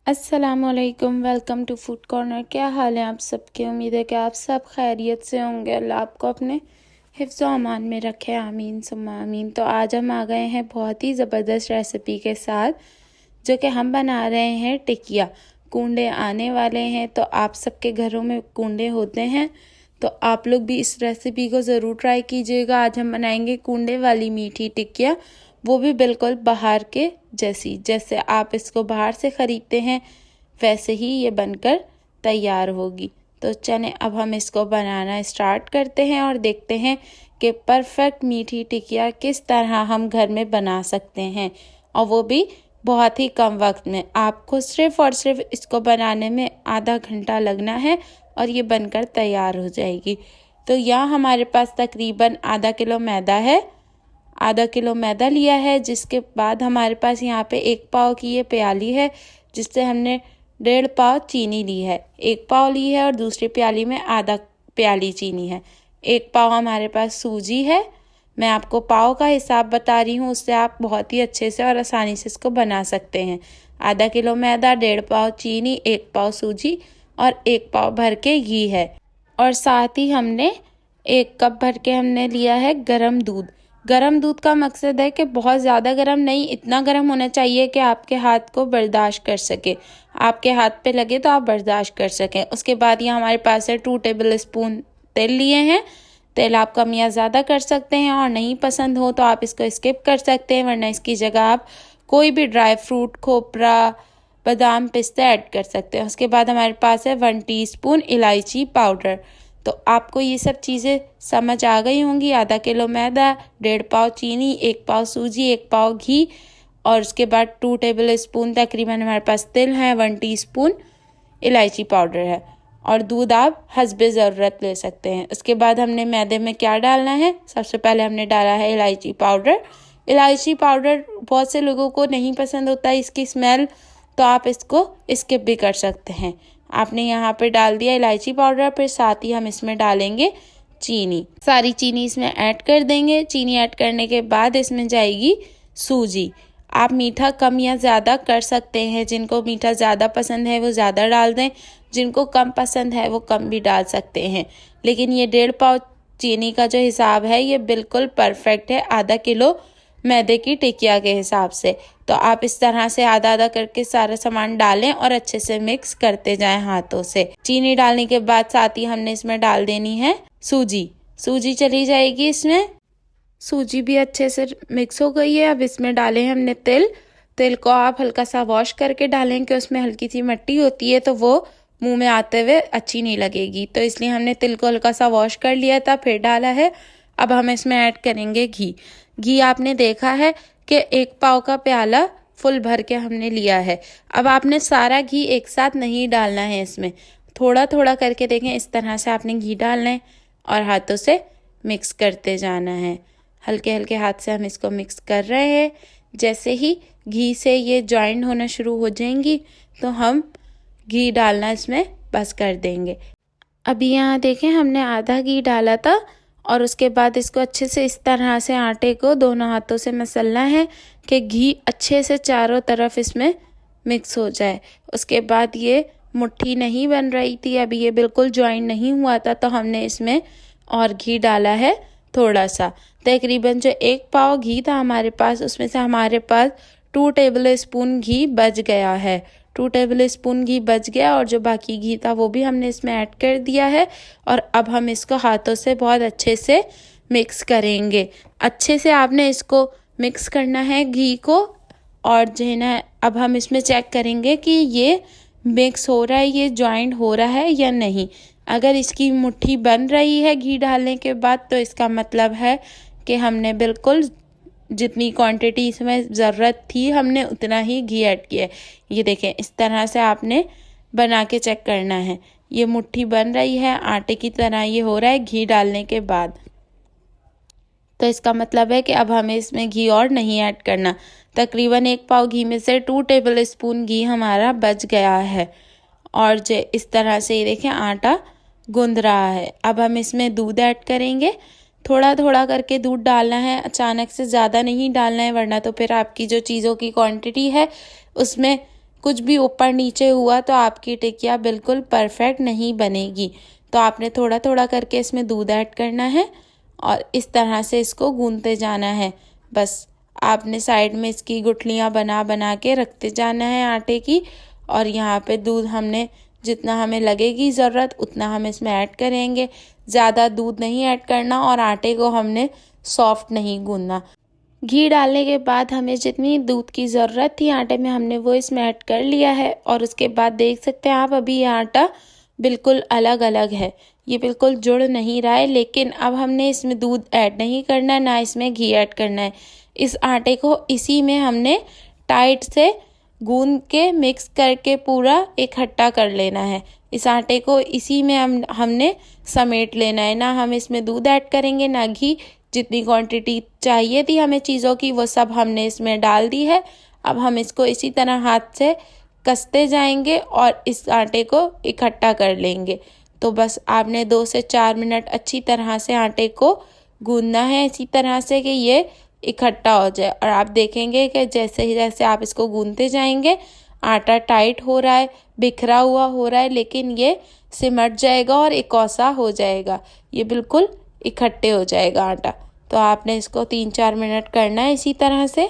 अस्सलामुअलैकुम, welcome to food corner. क्या हाल है आप सबके? उम्मीद है कि आप सब खैरियत से होंगे। अल्लाह आपको अपने हिफ्ज़ व अमान में रखे, आमीन सुम्मा आमीन। तो आज हम आ गए हैं बहुत ही ज़बरदस्त रेसिपी के साथ, जो कि हम बना रहे हैं टिकिया। कूंडे आने वाले हैं, तो आप सबके घरों में कूंडे होते हैं, तो आप लोग भी इस रेसिपी को ज़रूर ट्राई कीजिएगा। आज हम बनाएंगे कूंडे वाली मीठी टिकिया, वो भी बिल्कुल बाहर के जैसी। जैसे आप इसको बाहर से ख़रीदते हैं वैसे ही ये बनकर तैयार होगी। तो चलें अब हम इसको बनाना स्टार्ट करते हैं और देखते हैं कि परफेक्ट मीठी टिकिया किस तरह हम घर में बना सकते हैं, और वो भी बहुत ही कम वक्त में। आपको सिर्फ़ और सिर्फ इसको बनाने में आधा घंटा लगना है और ये बनकर तैयार हो जाएगी। तो यहाँ हमारे पास तकरीबन आधा किलो मैदा है। आधा किलो मैदा लिया है, जिसके बाद हमारे पास यहाँ पे 1 पाव की ये प्याली है, जिससे हमने 1.5 पाव चीनी ली है। 1 पाव ली है और दूसरी प्याली में आधा प्याली चीनी है। 1 पाव हमारे पास सूजी है। मैं आपको पाव का हिसाब बता रही हूँ, उससे आप बहुत ही अच्छे से और आसानी से इसको बना सकते हैं। आधा किलो मैदा, 1.5 पाव चीनी, 1 पाव सूजी और 1 पाव भर के घी है। और साथ ही हमने 1 कप भर के हमने लिया है गरम दूध। गरम दूध का मकसद है कि बहुत ज़्यादा गरम नहीं, इतना गरम होना चाहिए कि आपके हाथ को बर्दाश्त कर सके, आपके हाथ पे लगे तो आप बर्दाश्त कर सकें। उसके बाद ये हमारे पास है 2 टेबल स्पून तेल लिए हैं। तेल आप कम या ज़्यादा कर सकते हैं, और नहीं पसंद हो तो आप इसको स्किप कर सकते हैं, वरना इसकी जगह आप कोई भी ड्राई फ्रूट, खोपरा, बादाम, पिस्ता ऐड कर सकते हैं। उसके बाद हमारे पास है 1 टीस्पून इलायची पाउडर। तो आपको ये सब चीज़ें समझ आ गई होंगी। आधा किलो मैदा, 1.5 पाव चीनी, 1 पाव सूजी, 1 पाव घी, और उसके बाद 2 टेबल स्पून तकरीबन हमारे पास तिल है, 1 टीस्पून इलायची पाउडर है, और दूध आप हस्बे ज़रूरत ले सकते हैं। उसके बाद हमने मैदे में क्या डालना है, सबसे पहले हमने डाला है इलायची पाउडर। इलायची पाउडर बहुत से लोगों को नहीं पसंद होता है इसकी स्मेल, तो आप इसको स्किप भी कर सकते हैं। आपने यहाँ पे डाल दिया इलायची पाउडर, फिर साथ ही हम इसमें डालेंगे चीनी। सारी चीनी इसमें ऐड कर देंगे। चीनी ऐड करने के बाद इसमें जाएगी सूजी। आप मीठा कम या ज़्यादा कर सकते हैं, जिनको मीठा ज़्यादा पसंद है वो ज़्यादा डाल दें, जिनको कम पसंद है वो कम भी डाल सकते हैं। लेकिन ये 1.5 पाव चीनी का जो हिसाब है ये बिल्कुल परफेक्ट है आधा किलो मैदे की टिकिया के हिसाब से। तो आप इस तरह से आधा आधा करके सारा सामान डालें और अच्छे से मिक्स करते जाएं हाथों से। चीनी डालने के बाद साथ ही हमने इसमें डाल देनी है सूजी। सूजी चली जाएगी इसमें। सूजी भी अच्छे से मिक्स हो गई है। अब इसमें डाले हमने तिल। तिल को आप हल्का सा वॉश करके डालें, कि उसमें हल्की सी मिट्टी होती है तो वो मुंह में आते हुए अच्छी नहीं लगेगी, तो इसलिए हमने तिल को हल्का सा वॉश कर लिया था, फिर डाला है। अब हम इसमें ऐड करेंगे घी। घी आपने देखा है कि 1 पाव का प्याला फुल भर के हमने लिया है। अब आपने सारा घी एक साथ नहीं डालना है, इसमें थोड़ा थोड़ा करके देखें, इस तरह से आपने घी डालना है और हाथों से मिक्स करते जाना है। हल्के हल्के हाथ से हम इसको मिक्स कर रहे हैं। जैसे ही घी से ये जॉइंट होना शुरू हो जाएंगी तो हम घी डालना इसमें बस कर देंगे। अभी यहाँ देखें हमने आधा घी डाला था, और उसके बाद इसको अच्छे से इस तरह से आटे को दोनों हाथों से मसलना है कि घी अच्छे से चारों तरफ इसमें मिक्स हो जाए। उसके बाद ये मुट्ठी नहीं बन रही थी, अभी ये बिल्कुल ज्वाइन नहीं हुआ था, तो हमने इसमें और घी डाला है थोड़ा सा। तकरीबन जो 1 पाव घी था हमारे पास, उसमें से हमारे पास 2 टेबल स्पून घी बच गया है। 2 टेबल स्पून घी बच गया, और जो बाकी घी था वो भी हमने इसमें ऐड कर दिया है। और अब हम इसको हाथों से बहुत अच्छे से मिक्स करेंगे। अच्छे से आपने इसको मिक्स करना है घी को, और जो है ना, अब हम इसमें चेक करेंगे कि ये मिक्स हो रहा है, ये जॉइंट हो रहा है या नहीं। अगर इसकी मुट्ठी बन रही है घी डालने के बाद, तो इसका मतलब है कि हमने बिल्कुल जितनी क्वांटिटी इसमें ज़रूरत थी हमने उतना ही घी ऐड किया है। ये देखें, इस तरह से आपने बना के चेक करना है। ये मुट्ठी बन रही है, आटे की तरह ये हो रहा है घी डालने के बाद, तो इसका मतलब है कि अब हमें इसमें घी और नहीं ऐड करना। तकरीबन 1 पाव घी में से 2 टेबल स्पून घी हमारा बच गया है, और जो इस तरह से ये देखें आटा गूंद रहा है। अब हम इसमें दूध ऐड करेंगे। थोड़ा थोड़ा करके दूध डालना है, अचानक से ज़्यादा नहीं डालना है, वरना तो फिर आपकी जो चीज़ों की क्वांटिटी है उसमें कुछ भी ऊपर नीचे हुआ तो आपकी टिकिया बिल्कुल परफेक्ट नहीं बनेगी। तो आपने थोड़ा थोड़ा करके इसमें दूध ऐड करना है और इस तरह से इसको गूंथते जाना है। बस आपने साइड में इसकी गुठलियाँ बना बना के रखते जाना है आटे की। और यहाँ पे दूध हमने जितना हमें लगेगी ज़रूरत उतना हम इसमें ऐड करेंगे। ज़्यादा दूध नहीं ऐड करना और आटे को हमने सॉफ्ट नहीं गूंदना। घी डालने के बाद हमें जितनी दूध की ज़रूरत थी आटे में हमने वो इसमें ऐड कर लिया है। और उसके बाद देख सकते हैं आप अभी ये आटा बिल्कुल अलग अलग है, ये बिल्कुल जुड़ नहीं रहा है। लेकिन अब हमने इसमें दूध ऐड नहीं करना है, ना इसमें घी ऐड करना है। इस आटे को इसी में हमने टाइट से गूंद के मिक्स करके पूरा इकट्ठा कर लेना है। इस आटे को इसी में हमने समेट लेना है। ना हम इसमें दूध ऐड करेंगे ना घी। जितनी क्वांटिटी चाहिए थी हमें चीज़ों की वो सब हमने इसमें डाल दी है। अब हम इसको इसी तरह हाथ से कसते जाएंगे और इस आटे को इकट्ठा कर लेंगे। तो बस आपने 2 से 4 मिनट अच्छी तरह से आटे को गूंदना है इसी तरह से कि ये इकट्ठा हो जाए। और आप देखेंगे कि जैसे ही जैसे आप इसको गूंदते जाएंगे आटा टाइट हो रहा है, बिखरा हुआ हो रहा है, लेकिन ये सिमट जाएगा और एकौसा हो जाएगा। ये बिल्कुल इकट्ठे हो जाएगा आटा। तो आपने इसको 3-4 मिनट करना है इसी तरह से।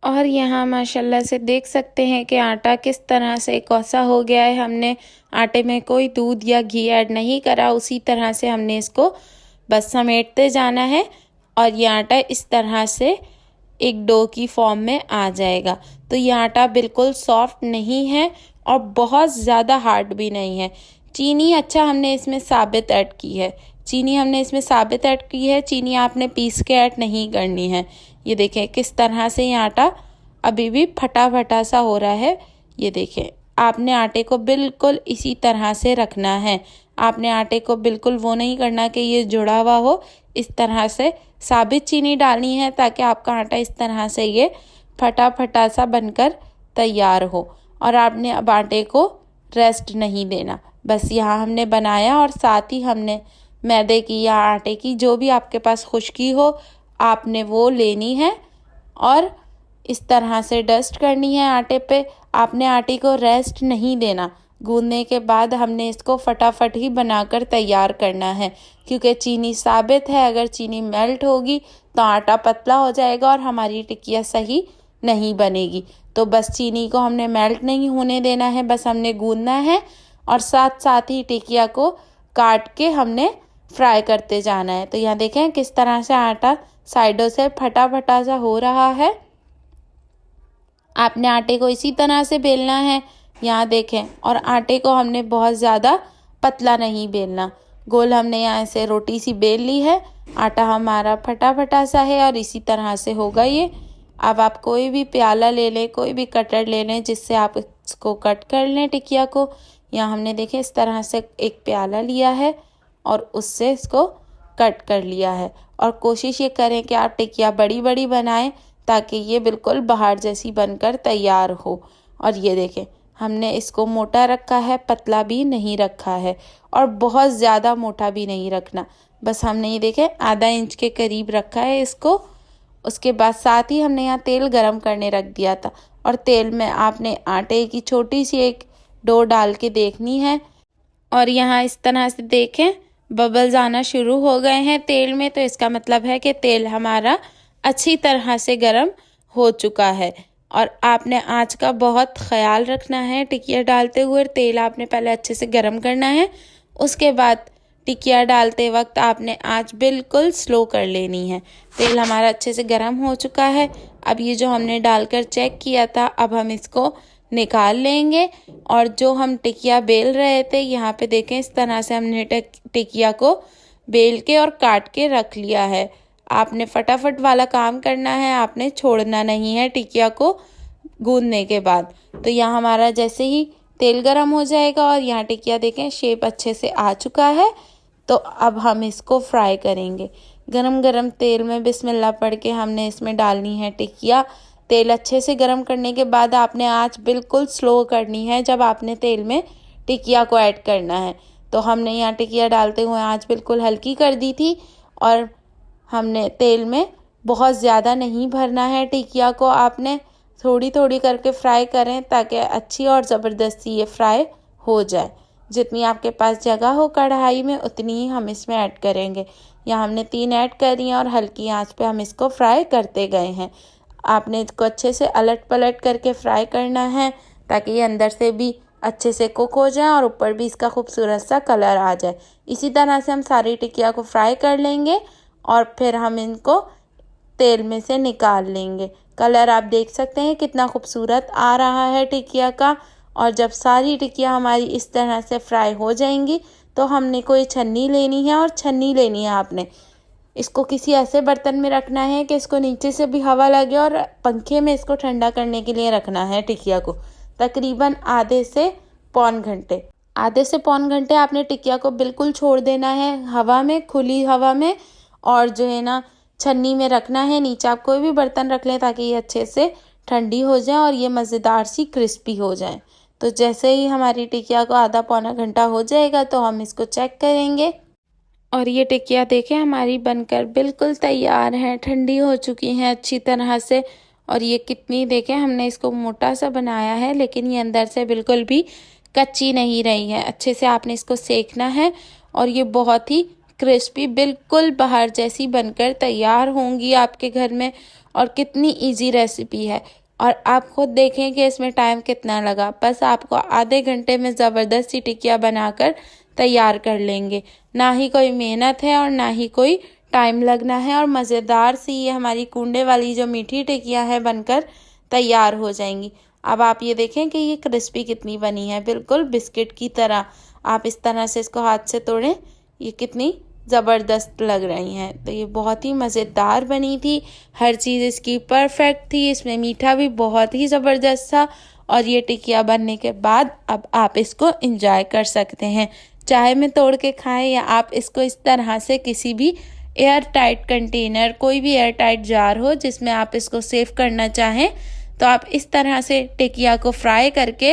और यहाँ माशाल्लाह से देख सकते हैं कि आटा किस तरह से कौसा हो गया है। हमने आटे में कोई दूध या घी ऐड नहीं करा, उसी तरह से हमने इसको बस समेटते जाना है और ये आटा इस तरह से एक डो की फॉर्म में आ जाएगा। तो ये आटा बिल्कुल सॉफ्ट नहीं है और बहुत ज़्यादा हार्ड भी नहीं है। चीनी अच्छा हमने इसमें साबित ऐड की है, चीनी हमने इसमें साबित ऐड की है, चीनी आपने पीस के ऐड नहीं करनी है। ये देखें किस तरह से ये आटा अभी भी फटा फटा सा हो रहा है। ये देखें आपने आटे को बिल्कुल इसी तरह से रखना है। आपने आटे को बिल्कुल वो नहीं करना कि ये जुड़ा हुआ हो। इस तरह से साबित चीनी डालनी है ताकि आपका आटा इस तरह से ये फटा फटा सा बनकर तैयार हो। और आपने अब आटे को रेस्ट नहीं देना। बस यहाँ हमने बनाया और साथ ही हमने मैदे की या आटे की जो भी आपके पास खुश्की हो आपने वो लेनी है और इस तरह से डस्ट करनी है आटे पे। आपने आटे को रेस्ट नहीं देना। गूंदने के बाद हमने इसको फटाफट ही बनाकर तैयार करना है क्योंकि चीनी साबित है। अगर चीनी मेल्ट होगी तो आटा पतला हो जाएगा और हमारी टिकिया सही नहीं बनेगी। तो बस चीनी को हमने मेल्ट नहीं होने देना है, बस हमने गूंदना है और साथ साथ ही टिकिया को काट के हमने फ्राई करते जाना है। तो यहाँ देखें किस तरह से आटा साइडों से फटा फटा सा हो रहा है। आपने आटे को इसी तरह से बेलना है। यहाँ देखें, और आटे को हमने बहुत ज़्यादा पतला नहीं बेलना। गोल हमने यहाँ से रोटी सी बेल ली है। आटा हमारा फटा फटा सा है और इसी तरह से होगा ये। अब आप कोई भी प्याला ले लें, कोई भी कटर ले लें जिससे आप इसको कट कर लें टिकिया को। यहाँ हमने देखें इस तरह से एक प्याला लिया है और उससे इसको कट कर लिया है। और कोशिश ये करें कि आप टिकिया बड़ी बड़ी बनाएं ताकि ये बिल्कुल बाहर जैसी बनकर तैयार हो। और ये देखें हमने इसको मोटा रखा है, पतला भी नहीं रखा है और बहुत ज़्यादा मोटा भी नहीं रखना। बस हमने ये देखें आधा इंच के करीब रखा है इसको। उसके बाद साथ ही हमने यहाँ तेल गरम करने रख दिया था और तेल में आपने आटे की छोटी सी एक डो डाल के देखनी है। और यहाँ इस तरह से देखें बबल्स आना शुरू हो गए हैं तेल में, तो इसका मतलब है कि तेल हमारा अच्छी तरह से गरम हो चुका है। और आपने आँच का बहुत ख्याल रखना है टिकिया डालते हुए। तेल आपने पहले अच्छे से गरम करना है, उसके बाद टिकिया डालते वक्त आपने आँच बिल्कुल स्लो कर लेनी है। तेल हमारा अच्छे से गरम हो चुका है। अब ये जो हमने डालकर चेक किया था अब हम इसको निकाल लेंगे। और जो हम टिकिया बेल रहे थे यहाँ पे देखें इस तरह से हमने टिकिया को बेल के और काट के रख लिया है। आपने फटाफट वाला काम करना है, आपने छोड़ना नहीं है टिकिया को गूंदने के बाद। तो यहाँ हमारा जैसे ही तेल गरम हो जाएगा और यहाँ टिकिया देखें शेप अच्छे से आ चुका है। तो अब हम इसको फ्राई करेंगे। गरम गरम तेल में बिस्मिल्लाह पढ़ के हमने इसमें डालनी है टिकिया। तेल अच्छे से गरम करने के बाद आपने आंच बिल्कुल स्लो करनी है जब आपने तेल में टिकिया को ऐड करना है। तो हमने यहाँ टिकिया डालते हुए आंच बिल्कुल हल्की कर दी थी और हमने तेल में बहुत ज़्यादा नहीं भरना है टिकिया को, आपने थोड़ी थोड़ी करके फ्राई करें ताकि अच्छी और ज़बरदस्ती ये फ्राई हो जाए। जितनी आपके पास जगह हो कढ़ाई में उतनी ही हम इसमें ऐड करेंगे। यहाँ हमने 3 ऐड करी हैं और हल्की आंच पे हम इसको फ्राई करते गए हैं। आपने इसको अच्छे से अलट पलट करके फ्राई करना है ताकि ये अंदर से भी अच्छे से कुक हो जाए और ऊपर भी इसका खूबसूरत सा कलर आ जाए। इसी तरह से हम सारी टिकिया को फ्राई कर लेंगे और फिर हम इनको तेल में से निकाल लेंगे। कलर आप देख सकते हैं कितना खूबसूरत आ रहा है टिकिया का। और जब सारी टिकिया हमारी इस तरह से फ्राई हो जाएंगी तो हमने कोई छन्नी लेनी है और छन्नी लेनी है आपने इसको किसी ऐसे बर्तन में रखना है कि इसको नीचे से भी हवा लगे और पंखे में इसको ठंडा करने के लिए रखना है टिकिया को। तकरीबन आधे से पौन घंटे आपने टिकिया को बिल्कुल छोड़ देना है हवा में, खुली हवा में। और जो है ना छन्नी में रखना है। नीचे आप कोई भी बर्तन रख लें ताकि ये अच्छे से ठंडी हो जाए और ये मज़ेदार सी क्रिस्पी हो जाए। तो जैसे ही हमारी टिकिया को आधा पौना घंटा हो जाएगा तो हम इसको चेक करेंगे और ये टिकिया देखें हमारी बनकर बिल्कुल तैयार है, ठंडी हो चुकी हैं अच्छी तरह से। और ये कितनी देखें हमने इसको मोटा सा बनाया है लेकिन ये अंदर से बिल्कुल भी कच्ची नहीं रही है। अच्छे से आपने इसको सेकना है और ये बहुत ही क्रिस्पी बिल्कुल बाहर जैसी बनकर तैयार होंगी आपके घर में। और कितनी इजी रेसिपी है और आप खुद देखें कि इसमें टाइम कितना लगा। बस आपको आधे घंटे में ज़बरदस्त सी टिकिया बनाकर तैयार कर लेंगे। ना ही कोई मेहनत है और ना ही कोई टाइम लगना है और मज़ेदार सी ये हमारी कूंडे वाली जो मीठी टिकिया है बनकर तैयार हो जाएंगी। अब आप ये देखें कि ये क्रिस्पी कितनी बनी है, बिल्कुल बिस्किट की तरह। आप इस तरह से इसको हाथ से तोड़ें, ये कितनी ज़बरदस्त लग रही हैं। तो ये बहुत ही मज़ेदार बनी थी, हर चीज़ इसकी परफेक्ट थी। इसमें मीठा भी बहुत ही ज़बरदस्त था। और ये टिकिया बनने के बाद अब आप इसको एंजॉय कर सकते हैं, चाय में तोड़ के खाएं या आप इसको इस तरह से किसी भी एयर टाइट कंटेनर, कोई भी एयर टाइट जार हो जिसमें आप इसको सेव करना चाहें, तो आप इस तरह से टिकिया को फ्राई करके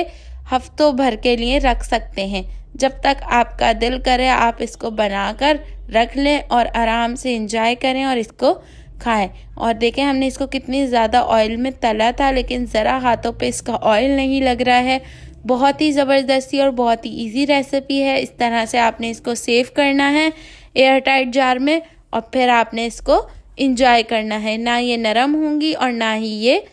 हफ्तों भर के लिए रख सकते हैं। जब तक आपका दिल करे आप इसको बनाकर रख लें और आराम से एंजॉय करें और इसको खाएं। और देखें हमने इसको कितनी ज़्यादा ऑयल में तला था लेकिन ज़रा हाथों पे इसका ऑयल नहीं लग रहा है। बहुत ही ज़बरदस्ती और बहुत ही इजी रेसिपी है। इस तरह से आपने इसको सेव करना है एयर टाइट जार में और फिर आपने इसको एंजॉय करना है। ना ये नरम होंगी और ना ही ये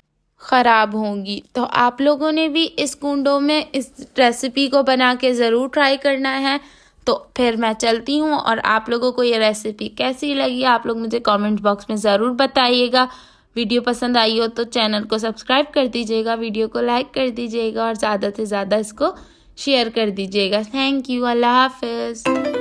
ख़राब होंगी। तो आप लोगों ने भी इस कुंडों में इस रेसिपी को बना के ज़रूर ट्राई करना है। तो फिर मैं चलती हूँ और आप लोगों को ये रेसिपी कैसी लगी आप लोग मुझे कमेंट बॉक्स में ज़रूर बताइएगा। वीडियो पसंद आई हो तो चैनल को सब्सक्राइब कर दीजिएगा, वीडियो को लाइक कर दीजिएगा और ज़्यादा से ज़्यादा इसको शेयर कर दीजिएगा। थैंक यू, अल्लाह हाफ़िज़।